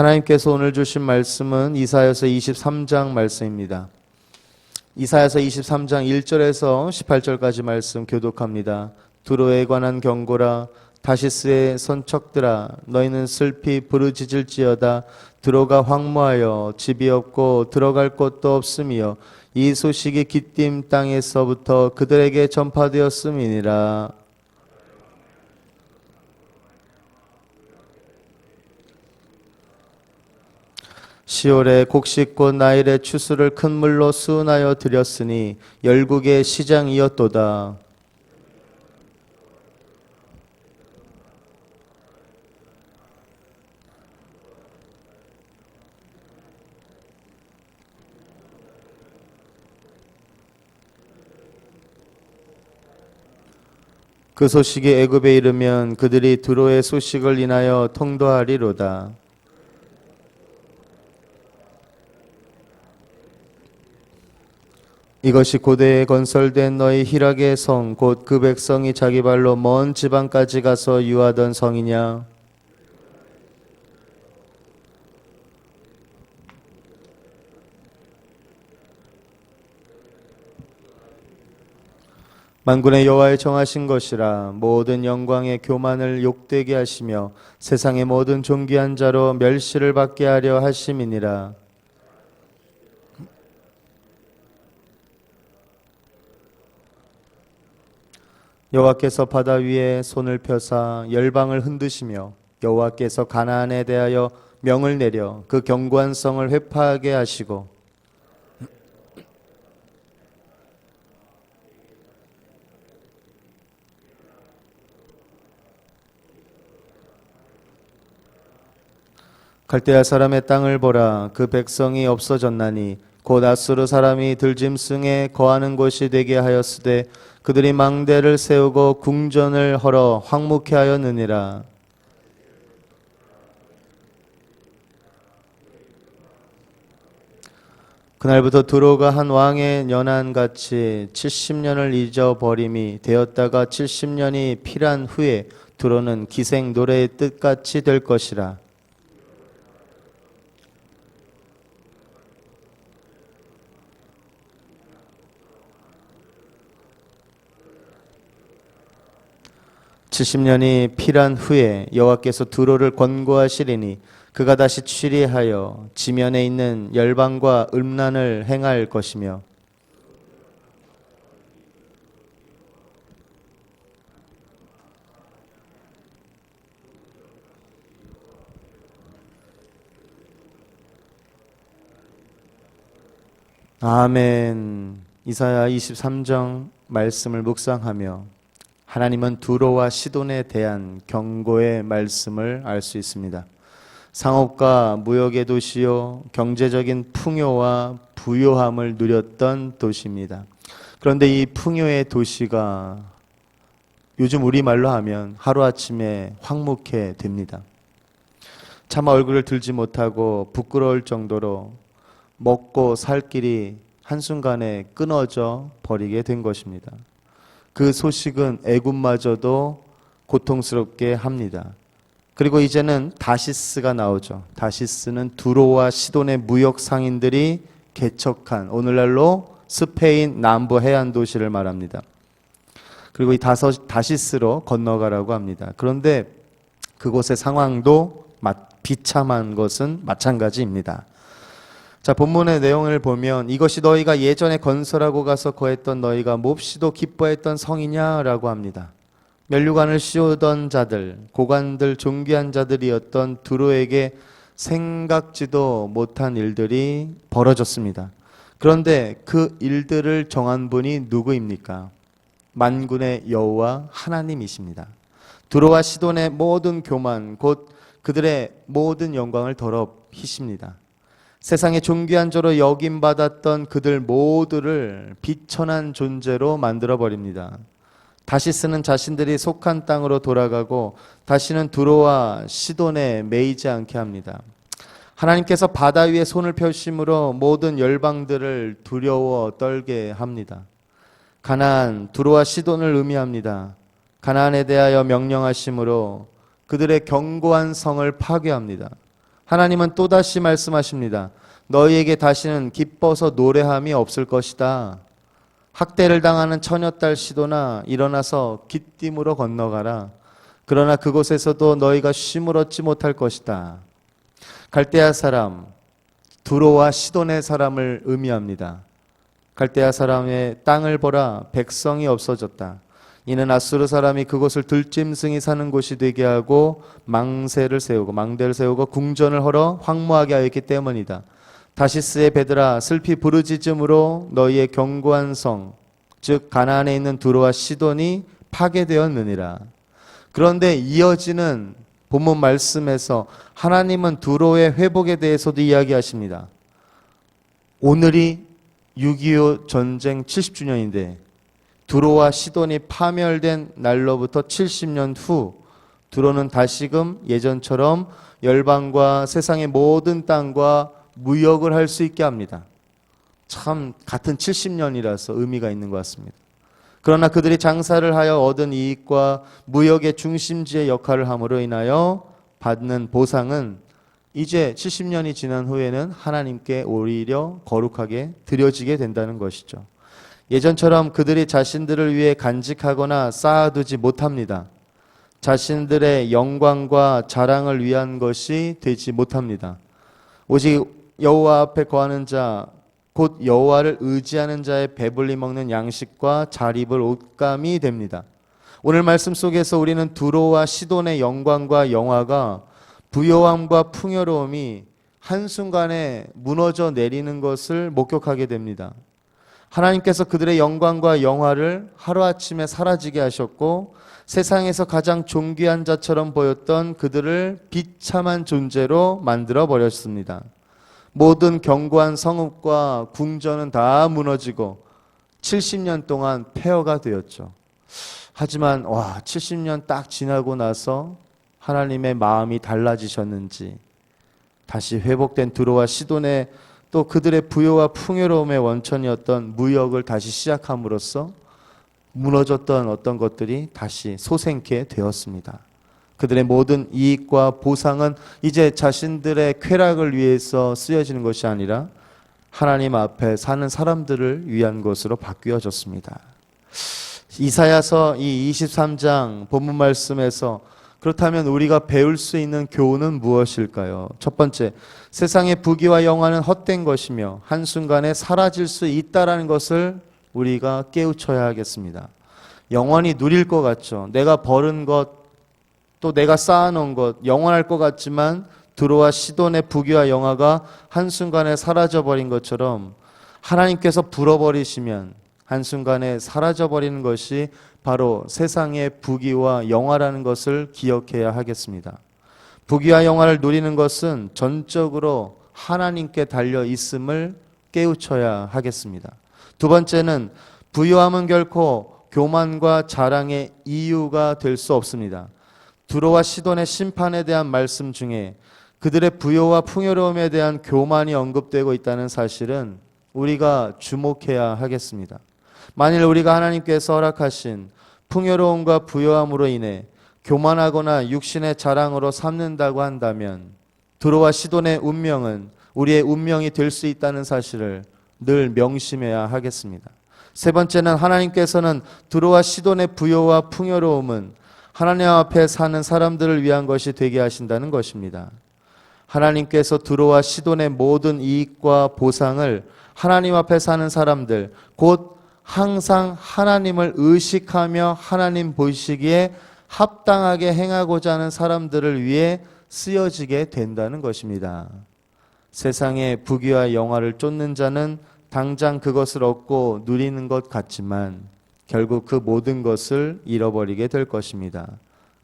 하나님께서 오늘 주신 말씀은 이사야서 23장 말씀입니다. 이사야서 23장 1절에서 18절까지 말씀 교독합니다. 두로에 관한 경고라. 다시스의 선척들아, 너희는 슬피 부르짖을지어다. 두로가 황무하여 집이 없고 들어갈 곳도 없음이요 이 소식이 기띔 땅에서부터 그들에게 전파되었음이니라. 시올의 곡식꽃 나일의 추수를 큰 물로 수은하여 드렸으니 열국의 시장이었도다. 그 소식이 애굽에 이르면 그들이 두로의 소식을 인하여 통도하리로다. 이것이 고대에 건설된 너희 희락의 성, 곧 그 백성이 자기 발로 먼 지방까지 가서 유하던 성이냐? 만군의 여호와의 정하신 것이라. 모든 영광의 교만을 욕되게 하시며 세상의 모든 존귀한 자로 멸시를 받게 하려 하심이니라. 여호와께서 바다 위에 손을 펴사 열방을 흔드시며 여호와께서 가나안에 대하여 명을 내려 그 견고한 성을 회파하게 하시고 갈대아 사람의 땅을 보라. 그 백성이 없어졌나니 곧 아수르 사람이 들짐승에 거하는 곳이 되게 하였으되 그들이 망대를 세우고 궁전을 헐어 황무케 하였느니라. 그날부터 두로가 한 왕의 연한같이 70년을 잊어버림이 되었다가 70년이 필한 후에 두로는 기생 노래의 뜻같이 될 것이라. (70년이) 필한 후에 여호와께서 두로를 권고하시리니 그가 다시 취리하여 지면에 있는 열방과 음란을 행할 것이며 아멘. 이사야 23장 말씀을 묵상하며 하나님은 두로와 시돈에 대한 경고의 말씀을 알 수 있습니다. 상업과 무역의 도시요, 경제적인 풍요와 부요함을 누렸던 도시입니다. 그런데 이 풍요의 도시가 요즘 우리말로 하면 하루아침에 황무케 됩니다. 차마 얼굴을 들지 못하고 부끄러울 정도로 먹고 살 길이 한순간에 끊어져 버리게 된 것입니다. 그 소식은 애굽마저도 고통스럽게 합니다. 그리고 이제는 다시스가 나오죠. 다시스는 두로와 시돈의 무역 상인들이 개척한 오늘날로 스페인 남부 해안 도시를 말합니다. 그리고 이 다시스로 건너가라고 합니다. 그런데 그곳의 상황도 비참한 것은 마찬가지입니다. 자, 본문의 내용을 보면 이것이 너희가 예전에 건설하고 가서 거했던 너희가 몹시도 기뻐했던 성이냐라고 합니다. 면류관을 씌우던 자들, 고관들, 존귀한 자들이었던 두로에게 생각지도 못한 일들이 벌어졌습니다. 그런데 그 일들을 정한 분이 누구입니까? 만군의 여호와 하나님이십니다. 두로와 시돈의 모든 교만, 곧 그들의 모든 영광을 더럽히십니다. 세상의 존귀한 자로 여김받았던 그들 모두를 비천한 존재로 만들어버립니다. 다시스는 자신들이 속한 땅으로 돌아가고 다시는 두로와 시돈에 매이지 않게 합니다. 하나님께서 바다 위에 손을 펴심으로 모든 열방들을 두려워 떨게 합니다. 가나안, 두로와 시돈을 의미합니다. 가나안에 대하여 명령하심으로 그들의 견고한 성을 파괴합니다. 하나님은 또다시 말씀하십니다. 너희에게 다시는 기뻐서 노래함이 없을 것이다. 학대를 당하는 처녀딸 시도나 일어나서 기띔으로 건너가라. 그러나 그곳에서도 너희가 쉼을 얻지 못할 것이다. 갈대아 사람, 두로와 시돈의 사람을 의미합니다. 갈대아 사람의 땅을 보라, 백성이 없어졌다. 이는 아수르 사람이 그곳을 들짐승이 사는 곳이 되게 하고 망대를 세우고 궁전을 헐어 황무하게 하였기 때문이다. 다시스의 베드라, 슬피 부르짖음으로 너희의 견고한 성, 즉 가나안에 있는 두로와 시돈이 파괴되었느니라. 그런데 이어지는 본문 말씀에서 하나님은 두로의 회복에 대해서도 이야기하십니다. 오늘이 6.25 전쟁 70주년인데 두로와 시돈이 파멸된 날로부터 70년 후 두로는 다시금 예전처럼 열방과 세상의 모든 땅과 무역을 할 수 있게 합니다. 참 같은 70년이라서 의미가 있는 것 같습니다. 그러나 그들이 장사를 하여 얻은 이익과 무역의 중심지의 역할을 함으로 인하여 받는 보상은 이제 70년이 지난 후에는 하나님께 오히려 거룩하게 드려지게 된다는 것이죠. 예전처럼 그들이 자신들을 위해 간직하거나 쌓아두지 못합니다. 자신들의 영광과 자랑을 위한 것이 되지 못합니다. 오직 여호와 앞에 거하는 자, 곧 여호와를 의지하는 자의 배불리 먹는 양식과 잘 입을 옷감이 됩니다. 오늘 말씀 속에서 우리는 두로와 시돈의 영광과 영화가 부요함과 풍요로움이 한순간에 무너져 내리는 것을 목격하게 됩니다. 하나님께서 그들의 영광과 영화를 하루아침에 사라지게 하셨고 세상에서 가장 존귀한 자처럼 보였던 그들을 비참한 존재로 만들어 버렸습니다. 모든 견고한 성읍과 궁전은 다 무너지고 70년 동안 폐허가 되었죠. 하지만 70년 딱 지나고 나서 하나님의 마음이 달라지셨는지 다시 회복된 두로와 시돈의 또 그들의 부요와 풍요로움의 원천이었던 무역을 다시 시작함으로써 무너졌던 어떤 것들이 다시 솟행케 되었습니다. 그들의 모든 이익과 보상은 이제 자신들의 쾌락을 위해서 쓰여지는 것이 아니라 하나님 앞에 사는 사람들을 위한 것으로 바뀌어졌습니다. 이사야서 이 23장 본문 말씀에서 그렇다면 우리가 배울 수 있는 교훈은 무엇일까요? 첫 번째, 세상의 부귀와 영화는 헛된 것이며 한순간에 사라질 수 있다는 것을 우리가 깨우쳐야 하겠습니다. 영원히 누릴 것 같죠. 내가 벌은 것, 또 내가 쌓아놓은 것, 영원할 것 같지만 두로와 시돈의 부귀와 영화가 한순간에 사라져버린 것처럼 하나님께서 불어버리시면 한순간에 사라져버리는 것이 바로 세상의 부귀와 영화라는 것을 기억해야 하겠습니다. 부귀와 영화를 누리는 것은 전적으로 하나님께 달려 있음을 깨우쳐야 하겠습니다. 두 번째는 부유함은 결코 교만과 자랑의 이유가 될 수 없습니다. 두로와 시돈의 심판에 대한 말씀 중에 그들의 부요와 풍요로움에 대한 교만이 언급되고 있다는 사실은 우리가 주목해야 하겠습니다. 만일 우리가 하나님께서 허락하신 풍요로움과 부요함으로 인해 교만하거나 육신의 자랑으로 삼는다고 한다면 두로와 시돈의 운명은 우리의 운명이 될 수 있다는 사실을 늘 명심해야 하겠습니다. 세 번째는 하나님께서는 두로와 시돈의 부요와 풍요로움은 하나님 앞에 사는 사람들을 위한 것이 되게 하신다는 것입니다. 하나님께서 두로와 시돈의 모든 이익과 보상을 하나님 앞에 사는 사람들, 곧 항상 하나님을 의식하며 하나님 보시기에 합당하게 행하고자 하는 사람들을 위해 쓰여지게 된다는 것입니다. 세상의 부귀와 영화를 쫓는 자는 당장 그것을 얻고 누리는 것 같지만 결국 그 모든 것을 잃어버리게 될 것입니다.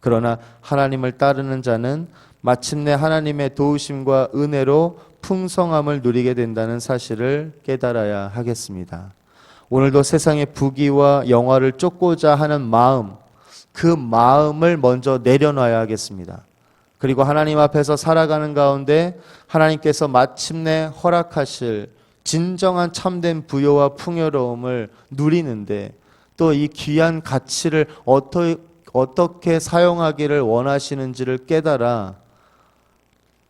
그러나 하나님을 따르는 자는 마침내 하나님의 도우심과 은혜로 풍성함을 누리게 된다는 사실을 깨달아야 하겠습니다. 오늘도 세상의 부귀와 영화를 쫓고자 하는 마음, 그 마음을 먼저 내려놔야 하겠습니다. 그리고 하나님 앞에서 살아가는 가운데 하나님께서 마침내 허락하실 진정한 참된 부요와 풍요로움을 누리는데 또 이 귀한 가치를 어떻게 사용하기를 원하시는지를 깨달아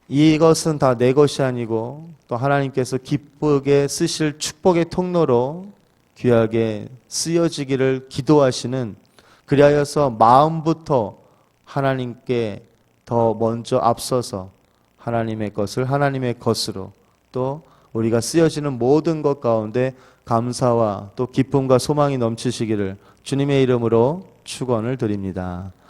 이것은 다 내 것이 아니고 또 하나님께서 기쁘게 쓰실 축복의 통로로 귀하게 쓰여지기를 기도하시는, 그리하여서 마음부터 하나님께 더 먼저 앞서서 하나님의 것을 하나님의 것으로, 또 우리가 쓰여지는 모든 것 가운데 감사와 또 기쁨과 소망이 넘치시기를 주님의 이름으로 축원을 드립니다.